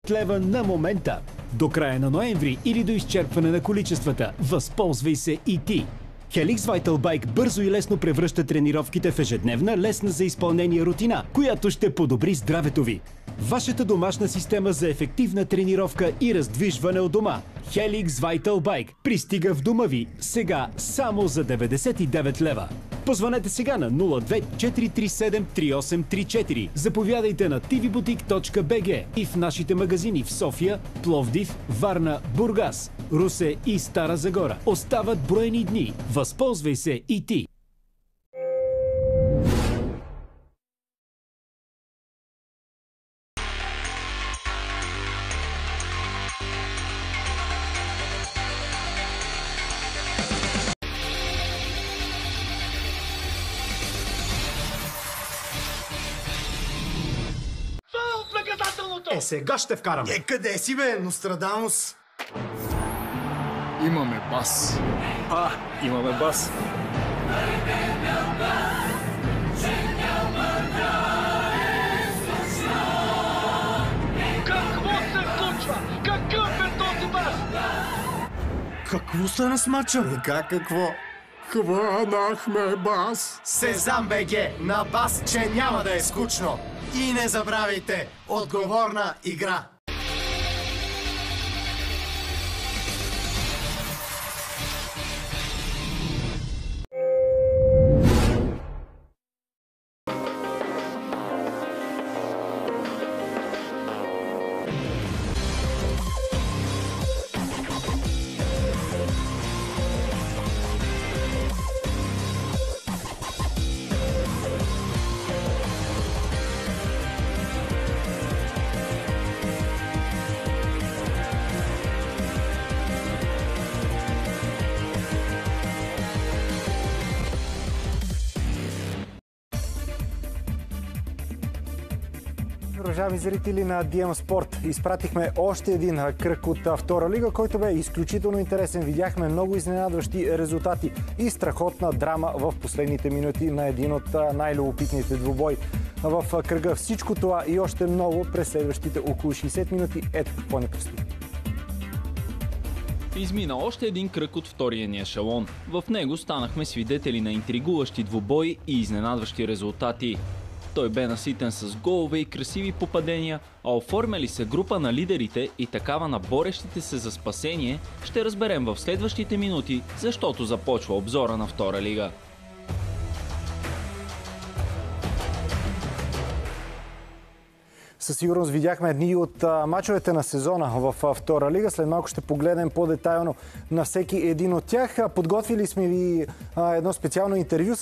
10 лева на момента. До края на ноември или до изчерпване на количествата. Възползвай се и ти! Helix Vital Bike бързо и лесно превръща тренировките в ежедневна, лесна за изпълнение рутина, която ще подобри здравето ви. Вашата домашна система за ефективна тренировка и раздвижване от дома. Helix Vital Bike пристига в дома ви сега само за 99 лева. Позванете сега на 02 437 3834. Заповядайте на tvboutique.bg и в нашите магазини в София, Пловдив, Варна, Бургас, Русе и Стара Загора. Остават броени дни. Възползвай се и ти! Сега ще вкараме. Къде си, бе, Нострадамус? Имаме бас. Имаме бас. Какво се случва? Какъв е този бас? Какво стана с мача? Какво? Хванахме бас. Сезам БГ на бас, че няма да е скучно. И не забравяйте, отговорна игра. Уважаеми зрители на DM Sport, изпратихме още един кръг от втора лига, който бе изключително интересен. Видяхме много изненадващи резултати и страхотна драма в последните минути на един от най-любопитните двубой в кръга. Всичко това и още много през следващите около 60 минути. Ето какво ни предстои. Измина още един кръг от втория ни ешелон. В него станахме свидетели на интригуващи двубои и изненадващи резултати. Той бе наситен с голове и красиви попадения, а оформя ли се група на лидерите и такава на борещите се за спасение, ще разберем в следващите минути, защото започва обзора на втора лига. Със сигурност видяхме едни от мачовете на сезона в втора лига. След малко ще погледнем по-детайлно на всеки един от тях. Подготвили сме ви едно специално интервю